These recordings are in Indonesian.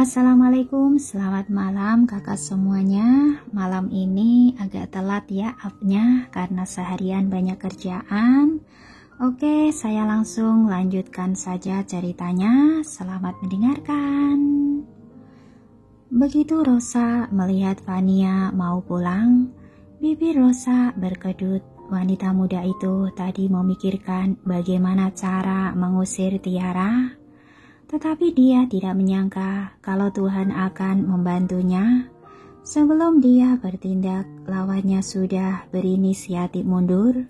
Assalamualaikum, selamat malam kakak semuanya. Malam ini agak telat ya upnya karena seharian banyak kerjaan. Oke, saya langsung lanjutkan saja ceritanya. Selamat mendengarkan. Begitu Rosa melihat Fania mau pulang, bibir Rosa berkedut. Wanita muda itu tadi memikirkan bagaimana cara mengusir Tiara. Tetapi dia tidak menyangka kalau Tuhan akan membantunya. Sebelum dia bertindak, lawannya sudah berinisiatif mundur.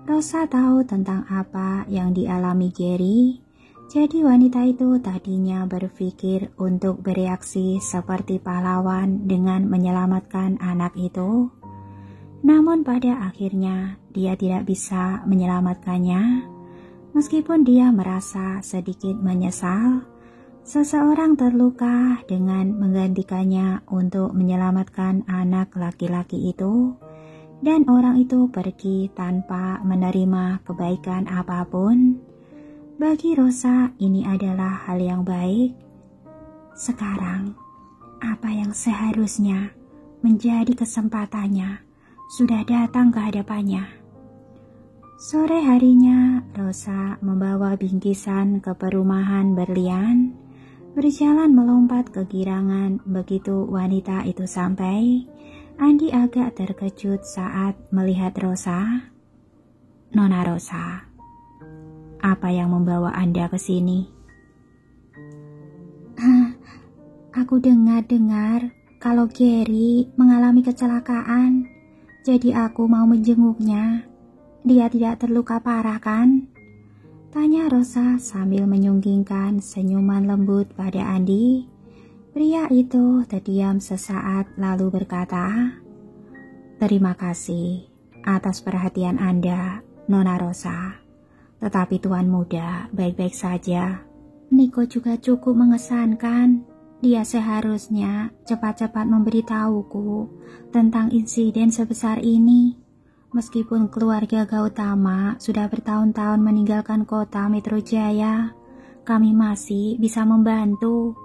Rosa tahu tentang apa yang dialami Gary. Jadi wanita itu tadinya berpikir untuk bereaksi seperti pahlawan dengan menyelamatkan anak itu. Namun pada akhirnya dia tidak bisa menyelamatkannya. Meskipun dia merasa sedikit menyesal, seseorang terluka dengan menggantikannya untuk menyelamatkan anak laki-laki itu, dan orang itu pergi tanpa menerima kebaikan apapun. Bagi Rosa, ini adalah hal yang baik. Sekarang, apa yang seharusnya menjadi kesempatannya sudah datang ke hadapannya. Sore harinya, Rosa membawa bingkisan ke perumahan berlian, berjalan melompat kegirangan. Begitu wanita itu sampai, Andi agak terkejut saat melihat Rosa. "Nona Rosa, apa yang membawa Anda ke sini?" "Aku dengar kalau Gary mengalami kecelakaan, jadi aku mau menjenguknya. Dia tidak terluka parah kan?" tanya Rosa sambil menyunggingkan senyuman lembut pada Andi. Pria itu terdiam sesaat lalu berkata, "Terima kasih atas perhatian Anda, Nona Rosa. Tetapi Tuan muda baik-baik saja. Niko juga cukup mengesankan. Dia seharusnya cepat-cepat memberitahuku tentang insiden sebesar ini. Meskipun keluarga Gautama sudah bertahun-tahun meninggalkan kota Metro Jaya, kami masih bisa membantu,"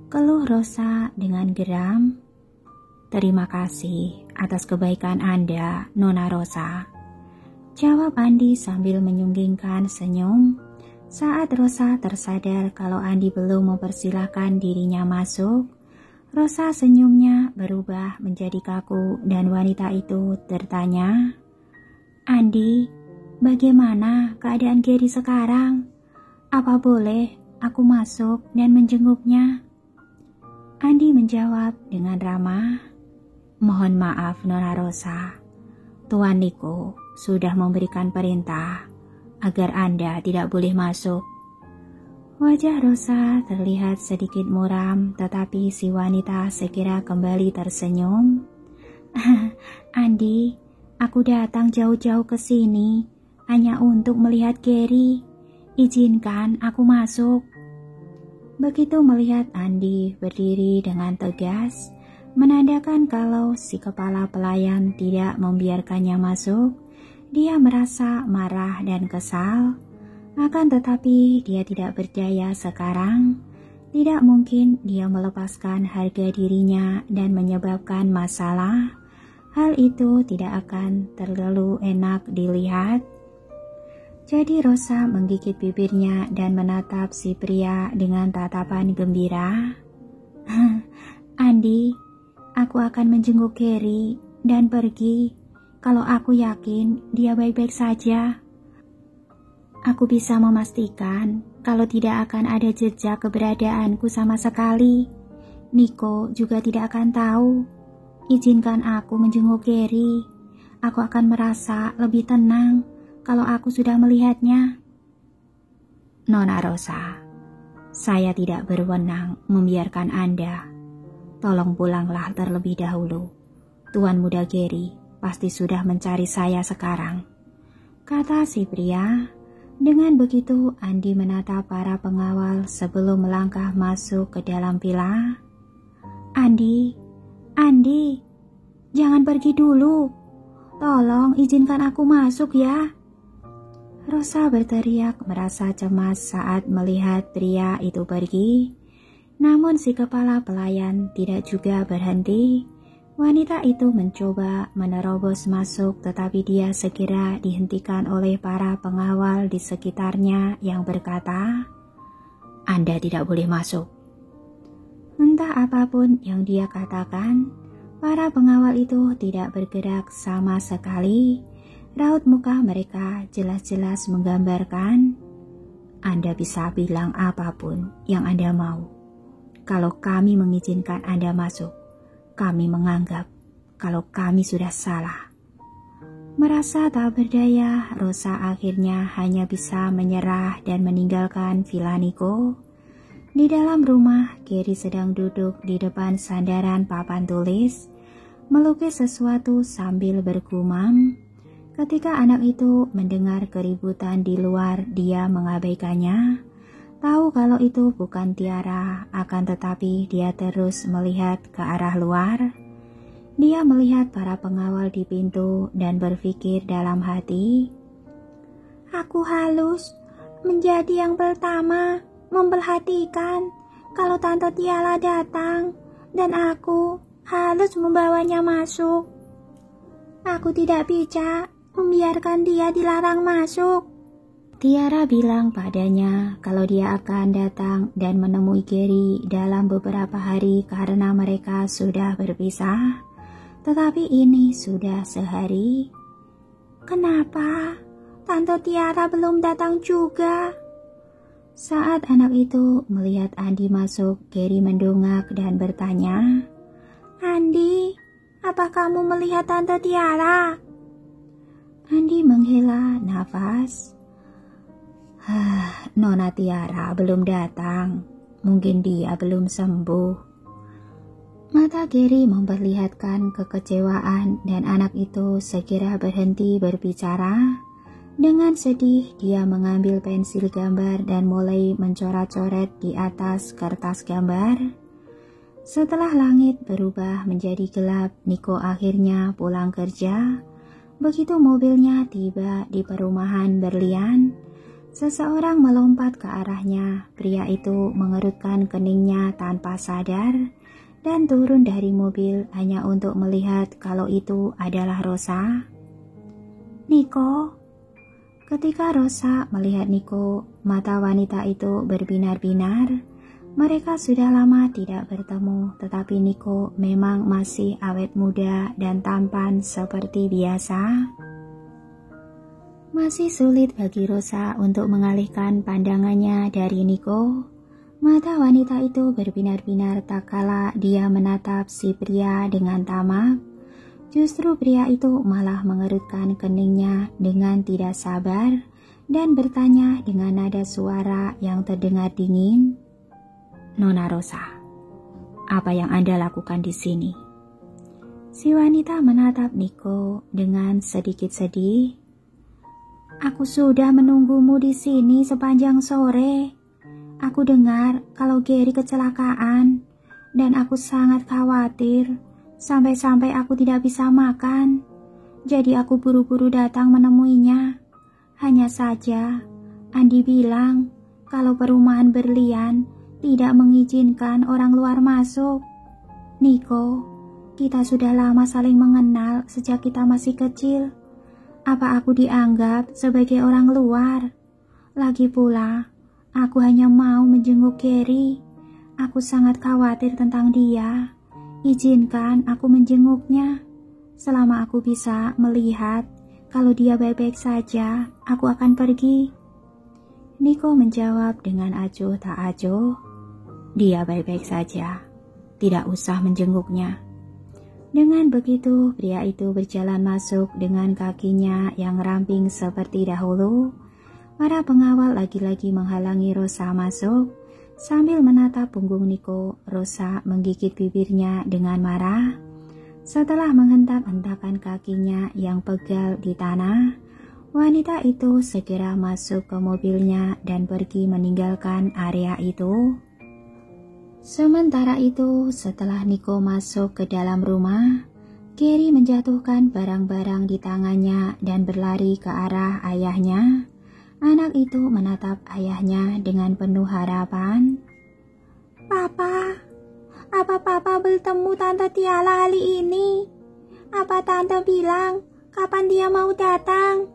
keluh Rosa dengan geram. "Terima kasih atas kebaikan Anda, Nona Rosa," jawab Andi sambil menyunggingkan senyum. Saat Rosa tersadar kalau Andi belum mempersilahkan dirinya masuk, Rosa senyumnya berubah menjadi kaku dan wanita itu bertanya, "Andi, bagaimana keadaan Gary sekarang? Apa boleh aku masuk dan menjenguknya?" Andi menjawab dengan ramah, "Mohon maaf Nona Rosa, Tuan Niko sudah memberikan perintah agar Anda tidak boleh masuk." Wajah Rosa terlihat sedikit muram, tetapi si wanita segera kembali tersenyum. "Andi, aku datang jauh-jauh ke sini hanya untuk melihat Gary. Izinkan aku masuk." Begitu melihat Andi berdiri dengan tegas, menandakan kalau si kepala pelayan tidak membiarkannya masuk, dia merasa marah dan kesal. Akan tetapi dia tidak berdaya sekarang. Tidak mungkin dia melepaskan harga dirinya dan menyebabkan masalah. Hal itu tidak akan terlalu enak dilihat. Jadi Rosa menggigit bibirnya dan menatap si pria dengan tatapan gembira. "Andi, aku akan menjenguk Gary dan pergi kalau aku yakin dia baik-baik saja. Aku bisa memastikan kalau tidak akan ada jejak keberadaanku sama sekali. Niko juga tidak akan tahu. Izinkan aku menjenguk Gary. Aku akan merasa lebih tenang kalau aku sudah melihatnya." "Nona Rosa, saya tidak berwenang membiarkan Anda. Tolong pulanglah terlebih dahulu. Tuan muda Gary pasti sudah mencari saya sekarang," kata si pria. Dengan begitu, Andi menatap para pengawal sebelum melangkah masuk ke dalam villa. Andi, jangan pergi dulu. Tolong izinkan aku masuk ya." Rosa berteriak merasa cemas saat melihat pria itu pergi. Namun si kepala pelayan tidak juga berhenti. Wanita itu mencoba menerobos masuk, tetapi dia segera dihentikan oleh para pengawal di sekitarnya yang berkata, "Anda tidak boleh masuk." Entah apapun yang dia katakan, para pengawal itu tidak bergerak sama sekali. Raut muka mereka jelas-jelas menggambarkan, "Anda bisa bilang apapun yang Anda mau. Kalau kami mengizinkan Anda masuk, kami menganggap kalau kami sudah salah." Merasa tak berdaya, Rosa akhirnya hanya bisa menyerah dan meninggalkan Villa Niko. Di dalam rumah, Gary sedang duduk di depan sandaran papan tulis, melukis sesuatu sambil bergumam. Ketika anak itu mendengar keributan di luar, dia mengabaikannya. Tahu kalau itu bukan Tiara, akan tetapi dia terus melihat ke arah luar. Dia melihat para pengawal di pintu dan berpikir dalam hati, "Aku halus menjadi yang pertama memperhatikan kalau Tante Tiara datang, dan aku harus membawanya masuk. Aku tidak bisa membiarkan dia dilarang masuk." Tiara bilang padanya kalau dia akan datang dan menemui Gary dalam beberapa hari karena mereka sudah berpisah. Tetapi ini sudah sehari. "Kenapa Tante Tiara belum datang juga?" Saat anak itu melihat Andi masuk, Gary mendongak dan bertanya, "Andi, apa kamu melihat Tante Tiara?" Andi menghela nafas. "Nona Tiara belum datang. Mungkin dia belum sembuh." Mata Gary memperlihatkan kekecewaan dan anak itu segera berhenti berbicara. Dengan sedih, dia mengambil pensil gambar dan mulai mencoret-coret di atas kertas gambar. Setelah langit berubah menjadi gelap, Niko akhirnya pulang kerja. Begitu mobilnya tiba di perumahan berlian, seseorang melompat ke arahnya. Pria itu mengerutkan keningnya tanpa sadar dan turun dari mobil hanya untuk melihat kalau itu adalah Rosa. "Niko." Ketika Rosa melihat Niko, mata wanita itu berbinar-binar. Mereka sudah lama tidak bertemu, tetapi Niko memang masih awet muda dan tampan seperti biasa. Masih sulit bagi Rosa untuk mengalihkan pandangannya dari Niko. Mata wanita itu berbinar-binar tak kala dia menatap si pria dengan tamak. Justru pria itu malah mengerutkan keningnya dengan tidak sabar dan bertanya dengan nada suara yang terdengar dingin, "Nona Rosa, apa yang Anda lakukan di sini?" Si wanita menatap Niko dengan sedikit sedih. "Aku sudah menunggumu di sini sepanjang sore. Aku dengar kalau Gary kecelakaan dan aku sangat khawatir. Sampai-sampai aku tidak bisa makan. Jadi aku buru-buru datang menemuinya. Hanya saja, Andi bilang kalau perumahan berlian tidak mengizinkan orang luar masuk. Niko, kita sudah lama saling mengenal sejak kita masih kecil. Apa aku dianggap sebagai orang luar? Lagi pula, aku hanya mau menjenguk Gary. Aku sangat khawatir tentang dia. Izinkan aku menjenguknya. Selama aku bisa melihat kalau dia baik-baik saja, aku akan pergi." Niko menjawab dengan acuh tak acuh, "Dia baik-baik saja. Tidak usah menjenguknya." Dengan begitu, pria itu berjalan masuk dengan kakinya yang ramping seperti dahulu. Para pengawal lagi-lagi menghalangi Rosa masuk. Sambil menatap punggung Niko, Rosa menggigit bibirnya dengan marah. Setelah menghentak-hentakan kakinya yang pegal di tanah, wanita itu segera masuk ke mobilnya dan pergi meninggalkan area itu. Sementara itu, setelah Niko masuk ke dalam rumah, Gary menjatuhkan barang-barang di tangannya dan berlari ke arah ayahnya. Anak itu menatap ayahnya dengan penuh harapan. Papa, apa Papa bertemu Tante Tiara hari ini? Apa Tante bilang kapan dia mau datang?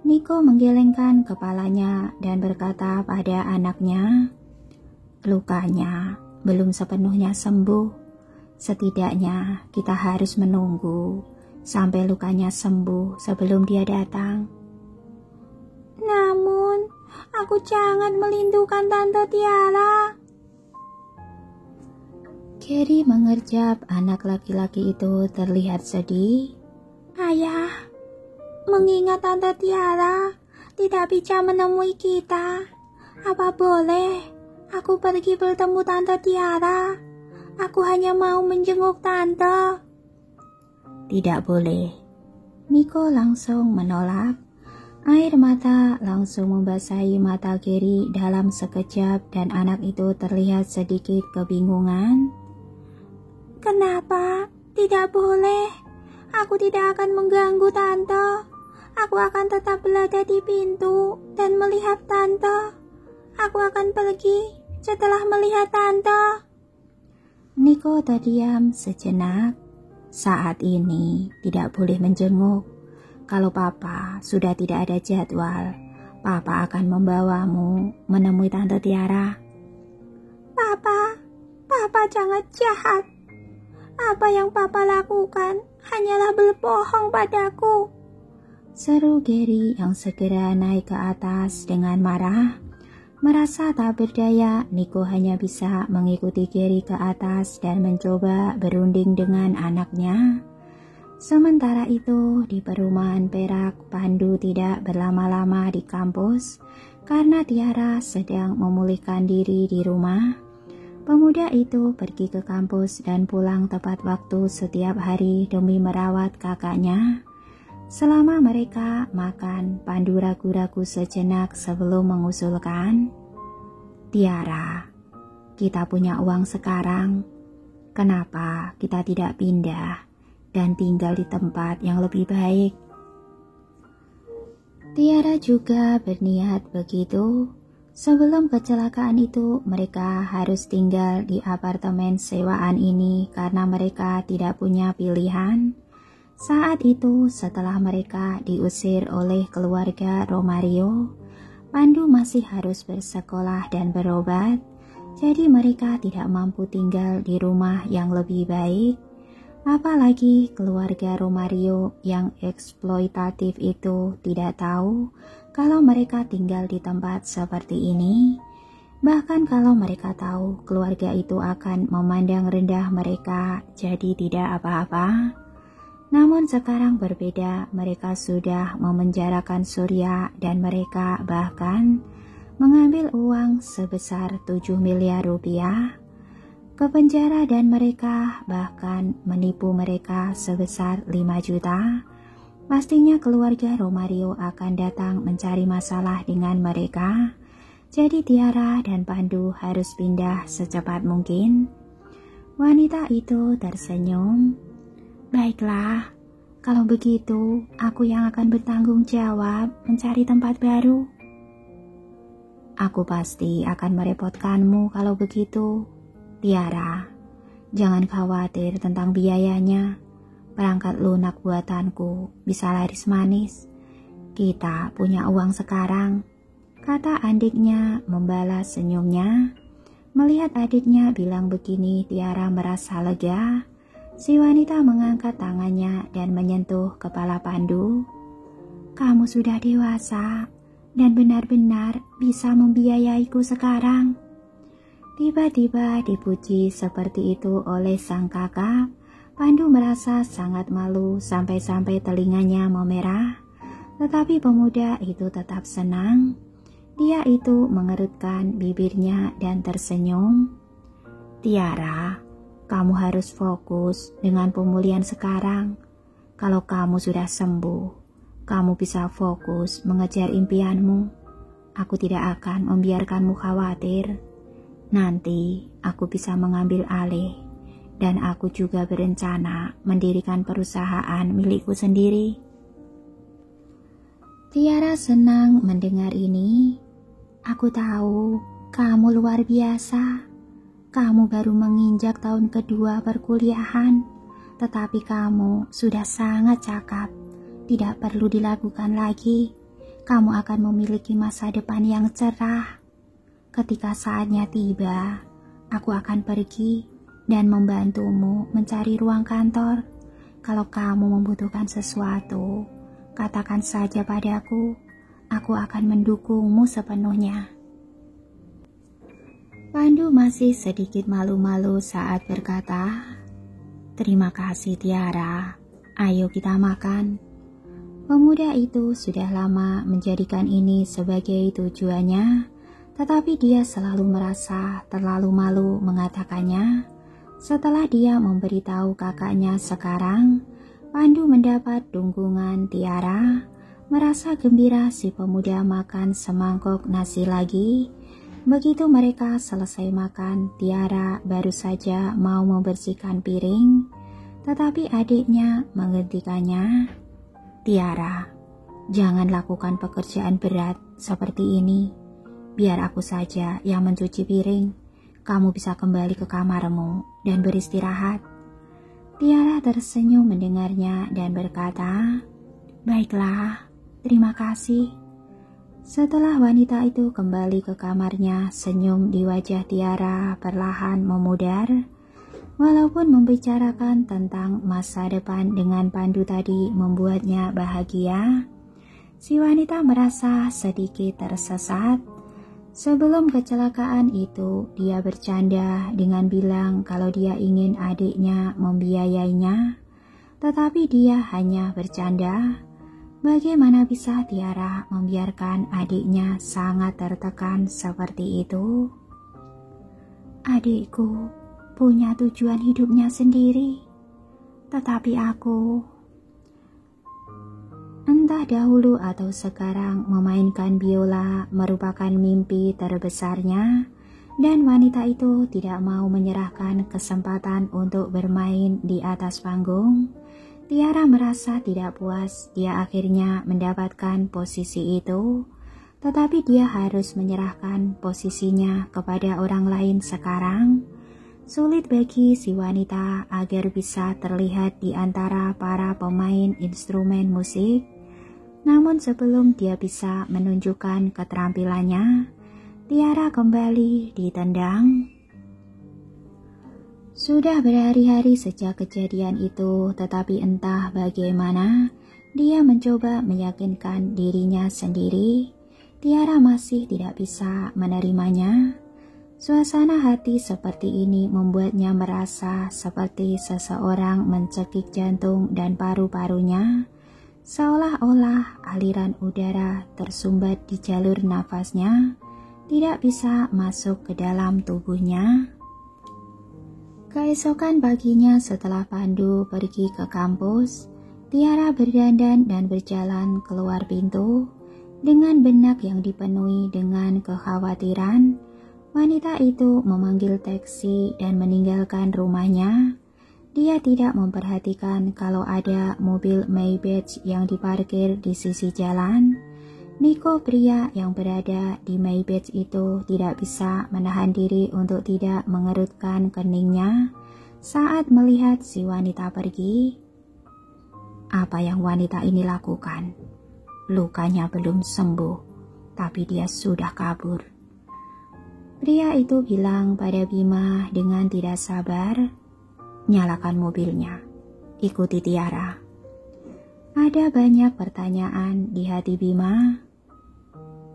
Niko menggelengkan kepalanya dan berkata pada anaknya, lukanya belum sepenuhnya sembuh. Setidaknya kita harus menunggu sampai lukanya sembuh sebelum dia datang. Namun, aku sangat merindukan Tante Tiara. Gary mengerjap anak laki-laki itu terlihat sedih. Ayah, mengingat Tante Tiara tidak bisa menemui kita. Apa boleh aku pergi bertemu Tante Tiara? Aku hanya mau menjenguk Tante. Tidak boleh. Niko langsung menolak. Air mata langsung membasahi mata Gary dalam sekejap dan anak itu terlihat sedikit kebingungan. Kenapa? Tidak boleh. Aku tidak akan mengganggu Tante. Aku akan tetap berada di pintu dan melihat Tante. Aku akan pergi setelah melihat Tante. Niko terdiam sejenak. Saat ini tidak boleh menjenguk. Kalau Papa sudah tidak ada jadwal, Papa akan membawamu menemui Tante Tiara. Papa sangat jahat. Apa yang Papa lakukan hanyalah berbohong padaku. Seru Gary yang segera naik ke atas dengan marah. Merasa tak berdaya, Niko hanya bisa mengikuti Gary ke atas dan mencoba berunding dengan anaknya. Sementara itu, di perumahan Perak, Pandu tidak berlama-lama di kampus karena Tiara sedang memulihkan diri di rumah. Pemuda itu pergi ke kampus dan pulang tepat waktu setiap hari demi merawat kakaknya. Selama mereka makan, Pandu ragu-ragu sejenak sebelum mengusulkan, Tiara, kita punya uang sekarang. Kenapa kita tidak pindah dan tinggal di tempat yang lebih baik? Tiara juga berniat begitu. Sebelum kecelakaan itu, mereka harus tinggal di apartemen sewaan ini karena mereka tidak punya pilihan. Saat itu, setelah mereka diusir oleh keluarga Romario, Pandu masih harus bersekolah dan berobat, jadi mereka tidak mampu tinggal di rumah yang lebih baik. Apalagi keluarga Romario yang eksploitatif itu tidak tahu kalau mereka tinggal di tempat seperti ini. Bahkan kalau mereka tahu, keluarga itu akan memandang rendah mereka, jadi tidak apa-apa. Namun sekarang berbeda, mereka sudah memenjarakan Surya dan mereka bahkan mengambil uang sebesar 7 miliar rupiah ke penjara dan mereka bahkan menipu mereka sebesar 5 juta. Pastinya keluarga Romario akan datang mencari masalah dengan mereka. Jadi Tiara dan Pandu harus pindah secepat mungkin. Wanita itu tersenyum. Baiklah, kalau begitu aku yang akan bertanggung jawab mencari tempat baru. Aku pasti akan merepotkanmu kalau begitu. Tiara, jangan khawatir tentang biayanya. Perangkat lunak buatanku bisa laris manis. Kita punya uang sekarang, kata adiknya membalas senyumnya. Melihat adiknya bilang begini, Tiara merasa lega. Si wanita mengangkat tangannya dan menyentuh kepala Pandu. Kamu sudah dewasa dan benar-benar bisa membiayaiku sekarang. Tiba-tiba dipuji seperti itu oleh sang kakak. Pandu merasa sangat malu sampai-sampai telinganya memerah. Tetapi pemuda itu tetap senang. Dia itu mengerutkan bibirnya dan tersenyum. Tiara, kamu harus fokus dengan pemulihan sekarang. Kalau kamu sudah sembuh, kamu bisa fokus mengejar impianmu. Aku tidak akan membiarkanmu khawatir. Nanti aku bisa mengambil alih dan aku juga berencana mendirikan perusahaan milikku sendiri. Tiara senang mendengar ini. Aku tahu kamu luar biasa. Kamu baru menginjak tahun kedua perkuliahan, tetapi kamu sudah sangat cakap. Tidak perlu dilakukan lagi. Kamu akan memiliki masa depan yang cerah. Ketika saatnya tiba, aku akan pergi dan membantumu mencari ruang kantor. Kalau kamu membutuhkan sesuatu, katakan saja padaku. Aku akan mendukungmu sepenuhnya. Pandu masih sedikit malu-malu saat berkata, "Terima kasih Tiara, ayo kita makan." Pemuda itu sudah lama menjadikan ini sebagai tujuannya, tetapi dia selalu merasa terlalu malu mengatakannya. Setelah dia memberitahu kakaknya sekarang, Pandu mendapat dukungan Tiara. Merasa gembira si pemuda makan semangkok nasi lagi. Begitu mereka selesai makan, Tiara baru saja mau membersihkan piring, tetapi adiknya menghentikannya. "Tiara, jangan lakukan pekerjaan berat seperti ini. Biar aku saja yang mencuci piring. Kamu bisa kembali ke kamarmu dan beristirahat." Tiara tersenyum mendengarnya dan berkata, "Baiklah, terima kasih." Setelah wanita itu kembali ke kamarnya, senyum di wajah Tiara perlahan memudar. Walaupun membicarakan tentang masa depan dengan Pandu tadi membuatnya bahagia, si wanita merasa sedikit tersesat. Sebelum kecelakaan itu, dia bercanda dengan bilang kalau dia ingin adiknya membiayainya, tetapi dia hanya bercanda. Bagaimana bisa Tiara membiarkan adiknya sangat tertekan seperti itu? Adikku punya tujuan hidupnya sendiri, tetapi aku, entah dahulu atau sekarang, memainkan biola merupakan mimpi terbesarnya, dan wanita itu tidak mau menyerahkan kesempatan untuk bermain di atas panggung. Tiara merasa tidak puas dia akhirnya mendapatkan posisi itu, tetapi dia harus menyerahkan posisinya kepada orang lain sekarang. Sulit bagi si wanita agar bisa terlihat di antara para pemain instrumen musik. Namun sebelum dia bisa menunjukkan keterampilannya, Tiara kembali ditendang. Sudah berhari-hari sejak kejadian itu, tetapi entah bagaimana dia mencoba meyakinkan dirinya sendiri. Tiara masih tidak bisa menerimanya. Suasana hati seperti ini membuatnya merasa seperti seseorang mencekik jantung dan paru-parunya, seolah-olah aliran udara tersumbat di jalur nafasnya, tidak bisa masuk ke dalam tubuhnya. Keesokan paginya setelah Pandu pergi ke kampus, Tiara berdandan dan berjalan keluar pintu. Dengan benak yang dipenuhi dengan kekhawatiran, wanita itu memanggil taksi dan meninggalkan rumahnya. Dia tidak memperhatikan kalau ada mobil Maybach yang diparkir di sisi jalan. Niko, pria yang berada di Maybach itu, tidak bisa menahan diri untuk tidak mengerutkan keningnya saat melihat si wanita pergi. Apa yang wanita ini lakukan? Lukanya belum sembuh, tapi dia sudah kabur. Pria itu bilang pada Bima dengan tidak sabar, "Nyalakan mobilnya, ikuti Tiara." Ada banyak pertanyaan di hati Bima.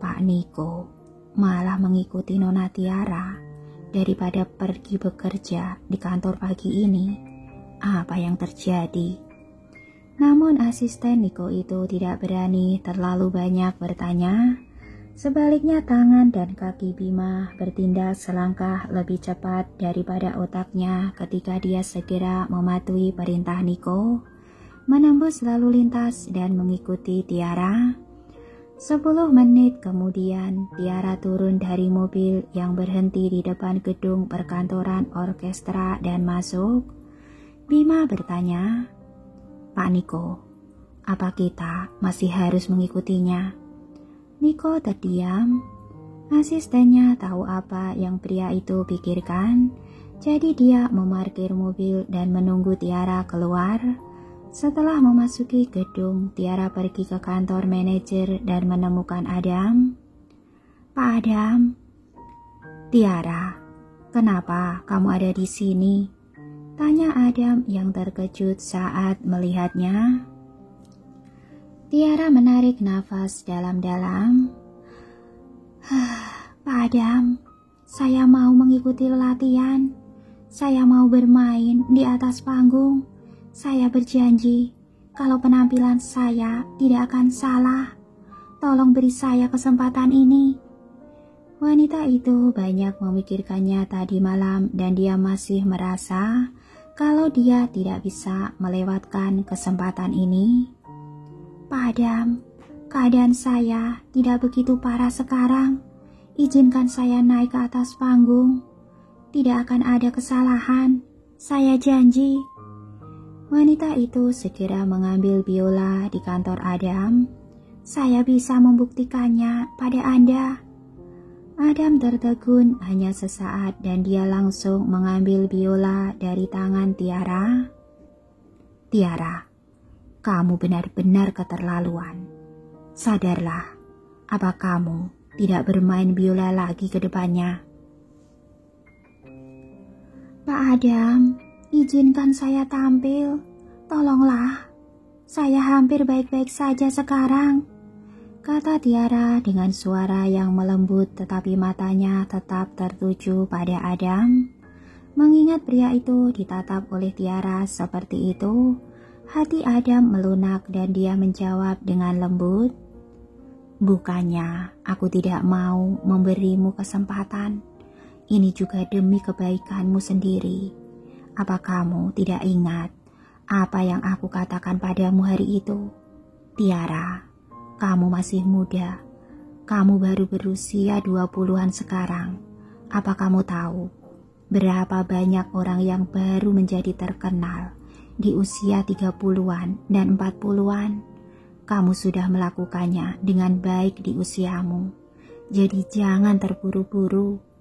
Pak Niko malah mengikuti Nona Tiara daripada pergi bekerja di kantor pagi ini. Apa yang terjadi? Namun asisten Niko itu tidak berani terlalu banyak bertanya. Sebaliknya tangan dan kaki Bima bertindak selangkah lebih cepat daripada otaknya ketika dia segera mematuhi perintah Niko, menembus lalu lintas dan mengikuti Tiara. 10 menit kemudian, Tiara turun dari mobil yang berhenti di depan gedung perkantoran orkestra dan masuk. Bima bertanya, "Pak Niko, apa kita masih harus mengikutinya?" Niko terdiam. Asistennya tahu apa yang pria itu pikirkan. Jadi dia memarkir mobil dan menunggu Tiara keluar. Setelah memasuki gedung, Tiara pergi ke kantor manajer dan menemukan Adam. "Pak Adam." "Tiara, kenapa kamu ada di sini?" tanya Adam yang terkejut saat melihatnya. Tiara menarik nafas dalam-dalam. "Pak Adam, saya mau mengikuti latihan. Saya mau bermain di atas panggung. Saya berjanji kalau penampilan saya tidak akan salah. Tolong beri saya kesempatan ini." Wanita itu banyak memikirkannya tadi malam dan dia masih merasa kalau dia tidak bisa melewatkan kesempatan ini. "Pak Adam, keadaan saya tidak begitu parah sekarang. Izinkan saya naik ke atas panggung. Tidak akan ada kesalahan, saya janji." Wanita itu segera mengambil biola di kantor Adam. "Saya bisa membuktikannya pada Anda." Adam tertegun hanya sesaat dan dia langsung mengambil biola dari tangan Tiara. "Tiara, kamu benar-benar keterlaluan. Sadarlah, apa kamu tidak bermain biola lagi ke depannya?" "Pak Adam, izinkan saya tampil. Tolonglah, saya hampir baik-baik saja sekarang," kata Tiara dengan suara yang melembut tetapi matanya tetap tertuju pada Adam. Mengingat pria itu ditatap oleh Tiara seperti itu, hati Adam melunak dan dia menjawab dengan lembut, "Bukannya aku tidak mau memberimu kesempatan. Ini juga demi kebaikanmu sendiri. Apa kamu tidak ingat apa yang aku katakan padamu hari itu? Tiara, kamu masih muda. Kamu baru berusia 20-an sekarang. Apa kamu tahu berapa banyak orang yang baru menjadi terkenal di usia 30-an dan 40-an? Kamu sudah melakukannya dengan baik di usiamu. Jadi jangan terburu-buru."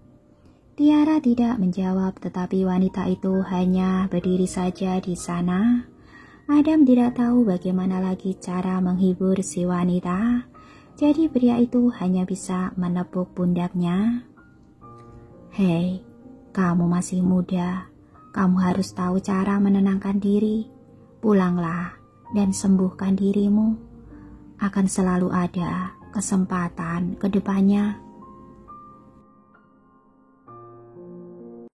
Tiara tidak menjawab, tetapi wanita itu hanya berdiri saja di sana. Adam tidak tahu bagaimana lagi cara menghibur si wanita, jadi pria itu hanya bisa menepuk pundaknya. "Hei, kamu masih muda. Kamu harus tahu cara menenangkan diri. Pulanglah dan sembuhkan dirimu. Akan selalu ada kesempatan ke depannya."